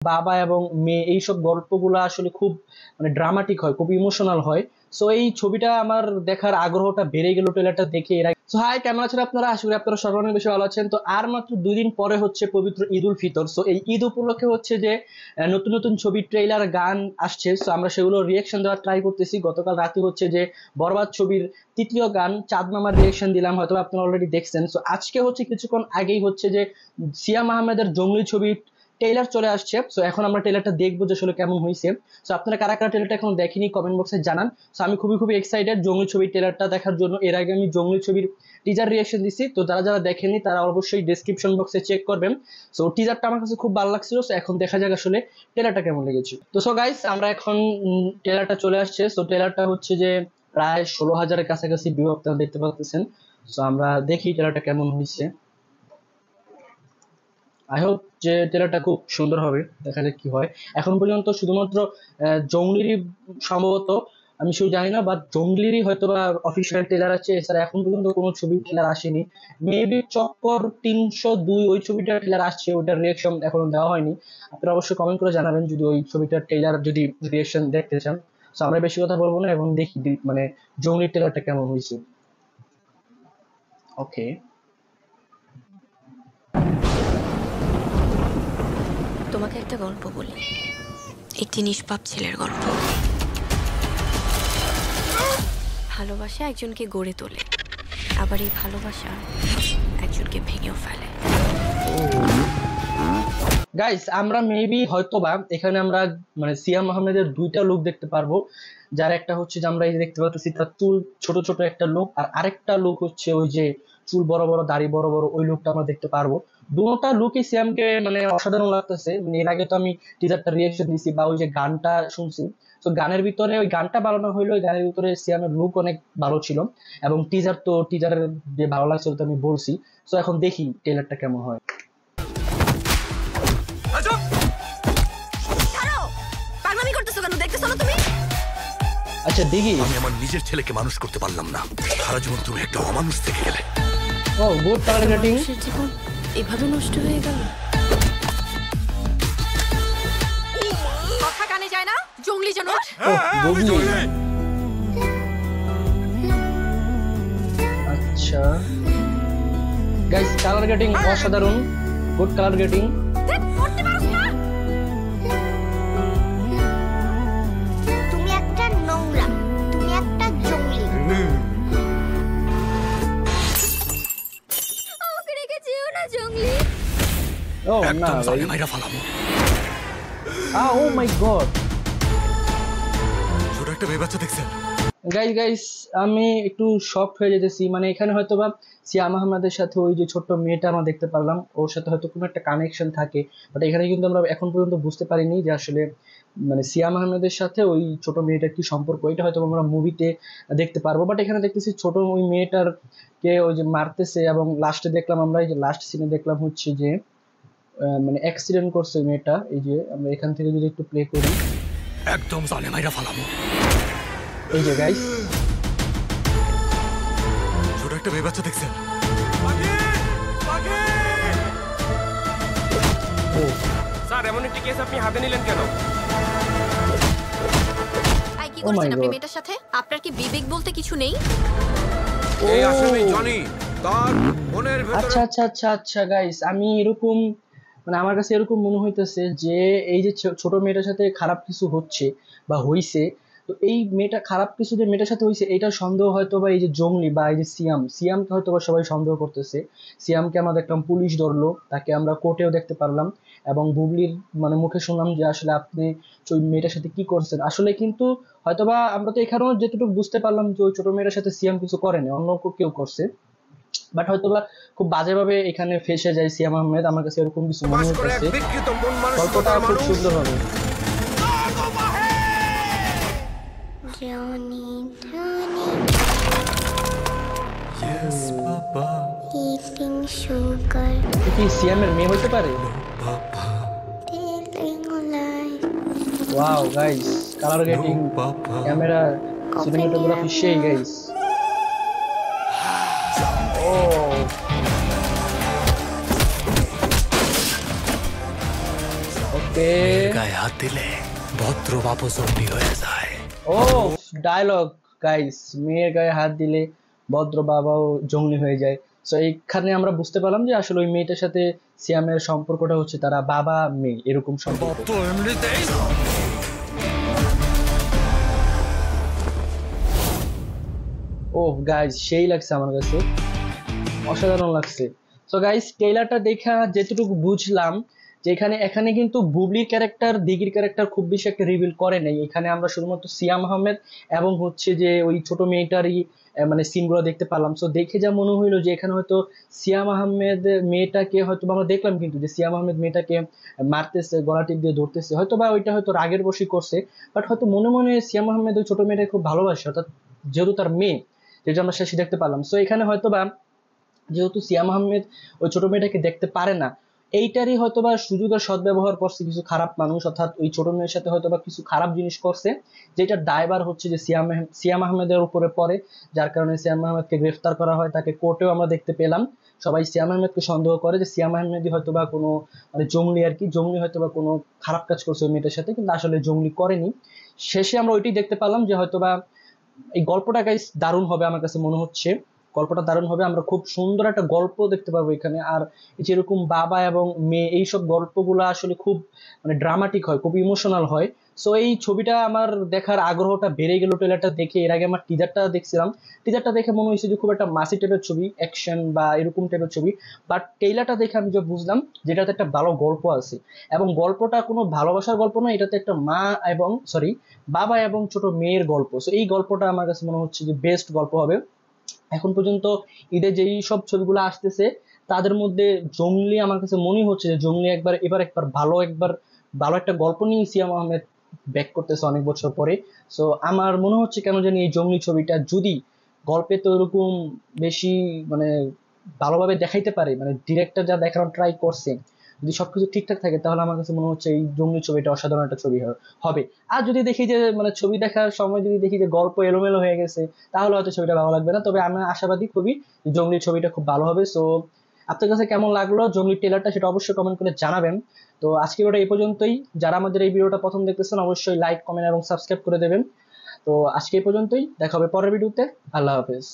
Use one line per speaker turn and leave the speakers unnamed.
বাবা এবং মেয়ে এইসব গল্পগুলো আসলে খুব মানে ড্রামাটিক হয়, খুব ইমোশনাল হয়। সো এই ছবিটা আমার দেখার আগ্রহটা বেড়ে গেল ট্রেলারটা দেখে। সো হাই, কেমন আছেন আপনারা? আশা করি আপনারা সবাই অনেক বেশি ভালো আছেন। তো আর মাত্র 2 দিন পরে হচ্ছে পবিত্র ঈদ উল ফিতর। সো এই ঈদ উপলক্ষে হচ্ছে যে নতুন নতুন ছবি, ট্রেইলার, গান আসছে। সো আমরা সেগুলো রিয়েকশন দেওয়ার ট্রাই করতেছি। গতকাল রাতে হচ্ছে যে বরবাদ ছবির 3য় গান চাঁদ মামার রিয়েকশন দিলাম, হয়তো আপনারা অলরেডি দেখছেন। সো আজকে হচ্ছে কিছুক্ষণ আগেই হচ্ছে যে সিয়াম আহমেদের জঙ্গলি ছবির ট্রেইলার চলে আসছে। সো এখন আমরা ট্রেইলারটা দেখবো যে আসলে কেমন হয়েছে। সো আপনারা কারা কারা ট্রেইলারটা এখন দেখেনি কমেন্ট বক্সে জানান। সো আমি খুবই খুবই এক্সাইটেড জঙ্গলি ছবির ট্রেইলারটা দেখার জন্য। এর আগে আমি জঙ্গলি ছবির টিজার রিয়েকশন দিছি, তো যারা যারা দেখেনি তারা অবশ্যই ডেসক্রিপশন বক্সে চেক করবেন। সো টিজারটা আমার কাছে খুব ভালো লাগছিল। সো এখন দেখা যাক আসলে ট্রেইলারটা কেমন লেগেছে। তো সো গাইস, আমরা এখন ট্রেইলারটা চলে আসছে। সো ট্রেইলারটা হচ্ছে যে প্রায় 16,000-এর কাছাকাছি ভিউ আপনারা দেখতে পাচ্ছেন। সো আমরা দেখি ট্রেইলারটা কেমন হয়েছে। আই হোপ যে ট্রেলারটা খুব সুন্দর হবে, দেখা যাক কি হয়। এখন পর্যন্ত শুধুমাত্র জঙ্গলিরই সম্ভবত, আমি শুধু জানি না, বাট জঙ্গলিরই হয়তো বা অফিসিয়াল ট্রেলার আছে, এছাড়া এখন পর্যন্ত কোনো ছবির ট্রেলার আসেনি। মেবি চক্কর 302 ওই ছবিটার ট্রেলার আসছে, ওইটার রিয়েকশন এখনো দেওয়া হয়নি। আপনারা অবশ্যই কমেন্ট করে জানাবেন যদি ওই ছবিটার ট্রেলার যদি রিয়েকশন দেখতে চান। তো আমরা বেশি কথা বলবো না এবং দেখি মানে জঙ্গলির ট্রেলারটা কেমন হয়েছে। ওকে,
তোমাকে একটা গল্প বলি, একটি নিষ্পাপ ছেলের গল্প। ভালোবাসা একজনকে গড়ে তোলে, আবার এই ভালোবাসা একজনকে ভেঙেও ফেলে।
গাইস, আমরা মেবি হয়তোবা এখানে আমরা মানে সিয়াম আহমেদের 2টা লুক দেখতে পারবো। যার একটা হচ্ছে যে আমরা এই যে দেখতে পাচ্ছি তার চুল ছোট ছোট একটা লুক, আর আরেকটা লুক হচ্ছে ওই যে চুল বড় বড়, দাড়ি বড় বড়, ওই লুকটা আমরা দেখতে পারবো। দুটোটা লুকই সিয়ামকে মানে অসাধারণ লাগতেছে। মানে এর আগে তো আমি টিজারটা রিয়েকশন দিছি বা ওই যে গানটা শুনছি। তো গানের ভিতরে ওই গানটা বানানো হইলো, ওই গানের ভিতরে সিয়ামের লুক অনেক ভালো ছিল এবং টিজারের যে ভালো লাগছিল তো আমি বলছি। তো এখন দেখি ট্রেলারটা কেমন হয়। আচ্ছা দেখি।
আমি আমার নিজের ছেলেকে মানুষ করতে পারলাম না, সারা জীবন তুমি একটা অমানুষ থেকে গেলে।
ও গুড কালার গ্রেডিং।
জীবন এভাবে নষ্ট হয়ে গেল। কথা কানে যায় না, জঙ্গলি জানোয়ার।
আচ্ছা গাইস, কালার গ্রেডিং অসাধারণ, গুড কালার গ্রেডিং।
তুমি একটা নোংরা, তুমি একটা জঙ্গলি। আমাকে রেখে যেও না জঙ্গলি।
ও না ভাই,
মাইরা ফালামো।
ও মাই গড,
ছোট একটা মেয়ে বাচ্চা দেখছেন?
গাইস আমি একটু শকড হয়ে যেতেছি। মানে এখানে হয়তো বা সিয়াম আহমেদের সাথে ওই যে ছোট্ট মেয়েটা আমরা দেখতে পারলাম, ওর সাথে হয়তো কোনো একটা কানেকশন থাকে, বাট এখানে কিন্তু আমরা এখন পর্যন্ত বুঝতে পারিনি যে আসলে মানে সিয়াম আহমেদের সাথে ওই ছোট মেয়েটার কি সম্পর্ক। এটা হয়তো আমরা মুভিতে দেখতে পারবো, বাট এখানে দেখতেছি ছোট ওই মেয়েটার কে ওই যে মারতেছে এবং লাস্টে দেখলাম আমরা, এই যে লাস্ট সিনে দেখলাম হচ্ছে যে মানে অ্যাক্সিডেন্ট করছে মেয়েটা। এই যে আমরা এখান থেকে যদি একটু প্লে করি,
একদম জানে মাইরা ফালামো।
এই যে গাইস,
ছোট একটা মেয়ে বাচ্চা দেখছেন?
স্যার, এমন একটি কেস আপনি হাতে নিলেন কেন?
কি করছেন আপনি মেয়েটার সাথে? আপনার কি বিবেক বলতে কিছু নেই?
এই আসলে জনি তার মনের ভেতরে।
আচ্ছা আচ্ছা আচ্ছা আচ্ছা গাইস, আমি এরকম মানে আমার কাছে এরকম মনে হইতেছে যে এই যে ছোট মেয়েটার সাথে খারাপ কিছু হচ্ছে বা হইছে, তো এই মেয়েটা খারাপ কিছু যে মেয়েটার সাথে হইছে এইটা সন্দেহ হয়তো বা এই যে জঙ্গলি বা এই যে সিয়ামকে হয়তো বা সবাই সন্দেহ করতেছে। সিয়ামকে আমরা দেখলাম পুলিশ ধরলো, তাকে আমরা কোর্টেও দেখতে পারলাম এবং বুবলির মানে মুখে শুনলাম যে আসলে আপনি ওই মেয়েটার সাথে কি করছেন আসলে। কিন্তু হয়তোবা আমরা তো এখানেও যেটুকু বুঝতে পারলাম যে ওই ছোট মেয়েটার সাথে সিয়াম কিছু করেনি, অন্য কেউ করছে, বাট হয়তোবা খুব বাজেভাবে এখানে ফেসে যায় সিয়াম আহমেদ। আমার কাছে এরকম কিছু মনে হচ্ছে, গল্পটা খুব সুন্দর হবে।
জনি জনি
ইয়েস বাবা,
ইটিং সুগার,
কি সিয়ামের মেয়ে হইতে পারে?
Telling life.
Wow guys, colour grading, camera, cinematography সেই গাইস। ও ওকে ওকে,
গায়ে হাত দিলে ভদ্র বাপ জঙ্গলি হয়ে যায়।
ও ডায়লগ গাইস, মেয়ের গায়ে হাত দিলে ভদ্র বাবাও জঙ্গলি হয়ে যায়। সো এইখানে আমরা বুঝতে পারলাম যে আসলে ওই মেয়েটার সাথে সিয়ামের সম্পর্কটা হচ্ছে তারা বাবা মেয়ে এরকম সম্পর্ক।
তো এমনিতেই
ও গাইস সেই লাগছে আমার কাছে, অসাধারণ লাগছে। সো গাইস ট্রেলারটা দেখা যেটুকু বুঝলাম যে এখানে কিন্তু বুবলির ক্যারেক্টার দিঘির ক্যারেক্টার খুব বেশি একটা রিভিল করে নাই। এখানে আমরা শুধুমাত্র সিয়াম আহমেদ এবং হচ্ছে যে ওই ছোট মেয়েটারই মানে সিনগুলো দেখতে পেলাম। সো দেখে যা মনে হইলো যে এখানে হয়তো সিয়াম আহমেদ মেয়েটাকে হয়তো আমরা দেখলাম কিন্তু যে সিয়াম আহমেদ মেয়েটাকে মারতেছে, গলা টিপ দিয়ে ধরতেছে, হয়তো বা ওইটা হয়তো রাগের বশী করছে। বাট হয়তো মনে মনে সিয়াম আহমেদ ওই ছোট মেয়েটাকে খুব ভালোবাসে, অর্থাৎ যেহেতু তার মেয়ে, যেটা আমরা শেষে দেখতে পারলাম। সো এখানে হয়তো বা যেহেতু সিয়াম আহমেদ ওই ছোট মেয়েটাকে দেখতে পারে না, এইটারই হয়তোবা সুযোগের সদ্ব্যবহার করছে কিছু খারাপ মানুষ, অর্থাৎ ওই ছোট মেয়ের সাথে হয়তোবা কিছু খারাপ জিনিস করছে, যেটার দায়ভার হচ্ছে যে সিয়াম আহমেদের উপরে পড়ে। যার কারণে সিয়াম আহমেদকে গ্রেফতার করা হয়, তাকে কোর্টেও আমরা দেখতে পেলাম। সবাই সিয়াম আহমেদকে সন্দেহ করে যে সিয়াম আহমেদই হয়তোবা কোনো মানে জঙ্গলি আর কি, জঙ্গলি হয়তোবা কোনো খারাপ কাজ করছে ওই মেয়েটার সাথে, কিন্তু আসলে জঙ্গলি করেনি। শেষে আমরা ওইটাই দেখতে পেলাম যে হয়তোবা এই গল্পটা গাইস দারুণ হবে, আমার কাছে মনে হচ্ছে গল্পটা দারুণ হবে। আমরা খুব সুন্দর একটা গল্প দেখতে পাবো এখানে। আর যেরকম বাবা এবং মেয়ে এইসব গল্পগুলো আসলে খুব মানে ড্রামাটিক হয়, খুব ইমোশনাল হয়। সো এই ছবিটা আমার দেখার আগ্রহটা বেড়ে গেল ট্রেলারটা দেখে। এর আগে আমার টিজারটা দেখছিলাম, টিজারটা দেখে মনে হয়েছে যে খুব একটা মাসি টাইপের ছবি, অ্যাকশন বা এরকম টাইপের ছবি। বাট ট্রেলারটা দেখে আমি যে বুঝলাম যেটাতে একটা ভালো গল্প আছে, এবং গল্পটা কোনো ভালোবাসার গল্প নয়, এটাতে একটা মা এবং বাবা এবং ছোট মেয়ের গল্প। সো এই গল্পটা আমার কাছে মনে হচ্ছে যে বেস্ট গল্প হবে। এখন পর্যন্ত ঈদে যেই সব ছবিগুলো আসতেছে তাদের মধ্যে জঙ্গলি আমার কাছে মনে হচ্ছে যে জঙ্গলি একবার ভালো একটা গল্প নিয়ে সিয়াম আহমেদ ব্যাক করতেছে অনেক বছর পরে। সো আমার মনে হচ্ছে কেন জানি এই জঙ্গলি ছবিটা যদি গল্পে তো এরকম বেশি মানে ভালোভাবে দেখাইতে পারে, মানে ডিরেক্টর যা দেখানোর ট্রাই করছে, যদি সবকিছু ঠিকঠাক থাকে তাহলে আমার কাছে মনে হচ্ছে এই জঙ্গলি ছবিটা অসাধারণ একটা ছবি হবে। আর যদি দেখি যে মানে ছবি দেখার সময় যদি দেখি যে গল্প এলোমেলো হয়ে গেছে, তাহলে হয়তো ছবিটা ভালো লাগবে না। তবে আমি আশাবাদী খুবই জঙ্গলি ছবিটা খুব ভালো হবে। সো আপনার কাছে কেমন লাগলো জঙ্গলি ট্রেলারটা সেটা অবশ্যই কমেন্ট করে জানাবেন। তো আজকে ভিডিওটা এই পর্যন্তই। যারা আমাদের এই ভিডিওটা প্রথম দেখতেছেন অবশ্যই লাইক, কমেন্ট এবং সাবস্ক্রাইব করে দেবেন। তো আজকে এই পর্যন্তই, দেখা হবে পরের ভিডিওতে। আল্লাহ হাফেজ।